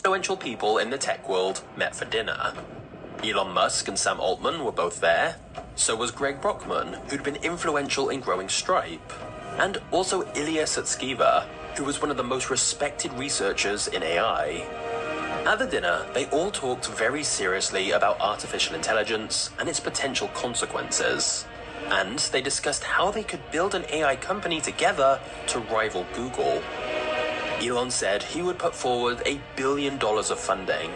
influential people in the tech world met for dinner. Elon Musk and Sam Altman were both there. So was Greg Brockman, who'd been influential in growing Stripe. And also Ilya Sutskever, who was one of the most respected researchers in AI. At the dinner, they all talked very seriously about artificial intelligence and its potential consequences. And they discussed how they could build an AI company together to rival Google. Elon said he would put forward $1 billion of funding.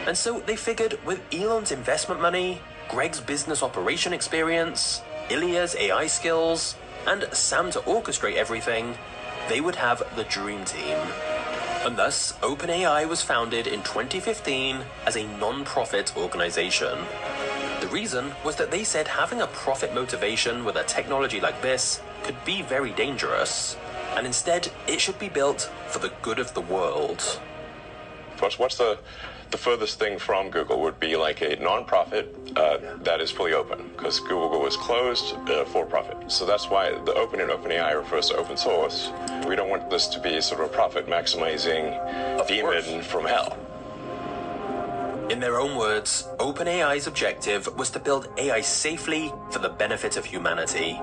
And so they figured with Elon's investment money, Greg's business operation experience, Ilya's AI skills, and Sam to orchestrate everything, they would have the dream team. And thus, OpenAI was founded in 2015 as a non-profit organization. The reason was that they said having a profit motivation with a technology like this could be very dangerous, and instead it should be built for the good of the world. What's the furthest thing from Google would be like a non-profit that is fully open, because Google was closed for profit. So that's why the open in OpenAI refers to open source. We don't want this to be sort of a profit maximizing demon from hell. In their own words, OpenAI's objective was to build AI safely for the benefit of humanity.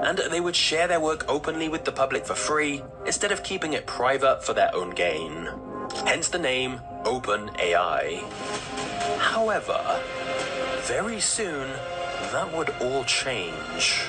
And they would share their work openly with the public for free, instead of keeping it private for their own gain. Hence the name OpenAI. However, very soon, that would all change.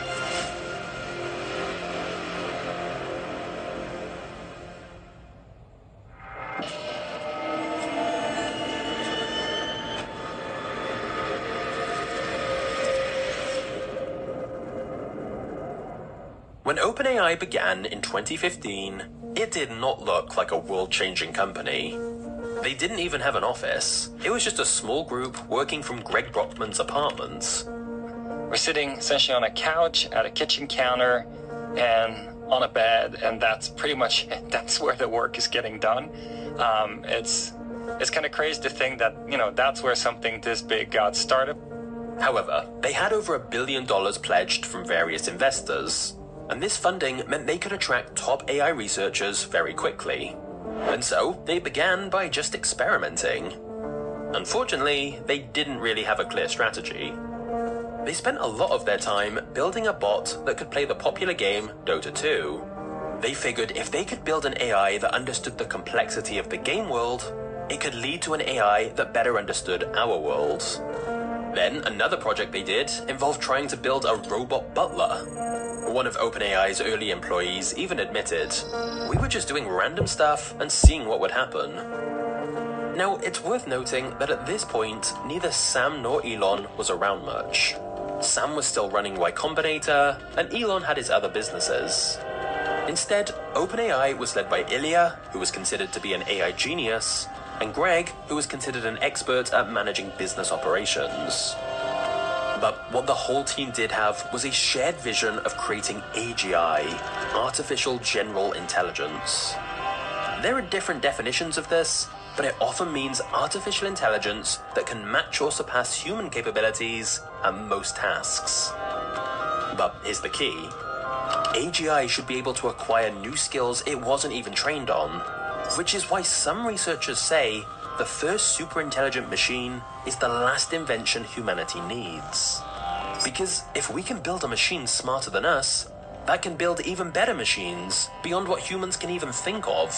When OpenAI began in 2015, it did not look like a world-changing company. They didn't even have an office. It was just a small group working from Greg Brockman's apartment. We're sitting essentially on a couch, at a kitchen counter, and on a bed, and that's pretty much it. That's where the work is getting done. It's kind of crazy to think that, that's where something this big got started. However, they had over $1 billion pledged from various investors. And this funding meant they could attract top AI researchers very quickly. And so, they began by just experimenting. Unfortunately, they didn't really have a clear strategy. They spent a lot of their time building a bot that could play the popular game Dota 2. They figured if they could build an AI that understood the complexity of the game world, it could lead to an AI that better understood our world. Then, another project they did involved trying to build a robot butler. One of OpenAI's early employees even admitted, "We were just doing random stuff and seeing what would happen." Now, it's worth noting that at this point, neither Sam nor Elon was around much. Sam was still running Y Combinator, and Elon had his other businesses. Instead, OpenAI was led by Ilya, who was considered to be an AI genius, and Greg, who was considered an expert at managing business operations. But what the whole team did have was a shared vision of creating AGI, Artificial General Intelligence. There are different definitions of this, but it often means artificial intelligence that can match or surpass human capabilities at most tasks. But here's the key. AGI should be able to acquire new skills it wasn't even trained on, which is why some researchers say the first super-intelligent machine is the last invention humanity needs. Because if we can build a machine smarter than us, that can build even better machines beyond what humans can even think of.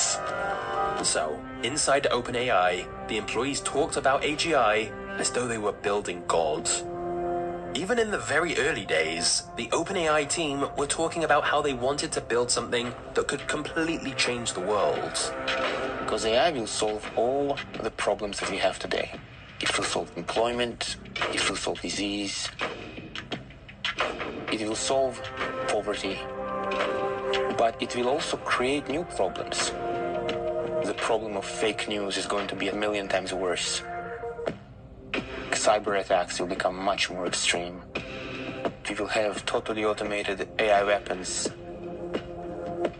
So, inside OpenAI, the employees talked about AGI as though they were building God. Even in the very early days, the OpenAI team were talking about how they wanted to build something that could completely change the world. Because AI will solve all the problems that we have today. It will solve employment, it will solve disease, it will solve poverty, but it will also create new problems. The problem of fake news is going to be 1,000,000 times worse. Cyber attacks will become much more extreme. We will have totally automated AI weapons.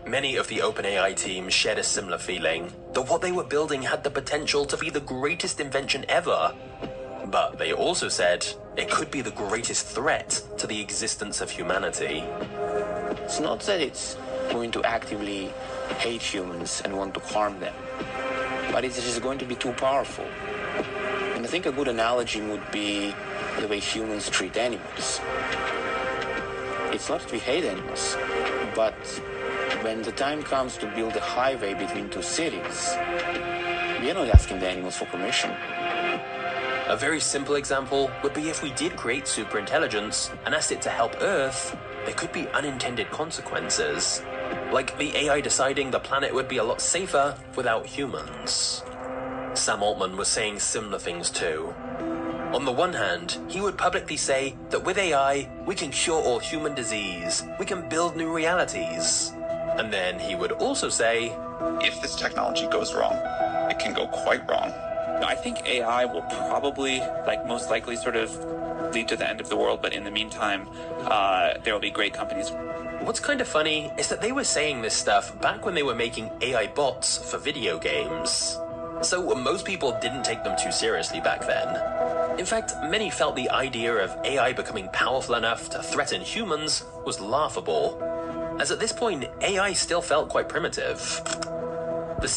Many of the OpenAI team shared a similar feeling, that what they were building had the potential to be the greatest invention ever. But they also said it could be the greatest threat to the existence of humanity. It's not that it's going to actively hate humans and want to harm them, but it is going to be too powerful. And I think a good analogy would be the way humans treat animals. It's not that we hate animals, but when the time comes to build a highway between two cities, we are not asking the animals for permission. A very simple example would be if we did create superintelligence and asked it to help Earth, there could be unintended consequences. Like the AI deciding the planet would be a lot safer without humans. Sam Altman was saying similar things too. On the one hand, he would publicly say that with AI, we can cure all human disease, we can build new realities. And then he would also say, if this technology goes wrong, it can go quite wrong. I think AI will probably, most likely sort of lead to the end of the world, but in the meantime, there will be great companies. What's kind of funny is that they were saying this stuff back when they were making AI bots for video games. So most people didn't take them too seriously back then. In fact, many felt the idea of AI becoming powerful enough to threaten humans was laughable, as at this point, AI still felt quite primitive.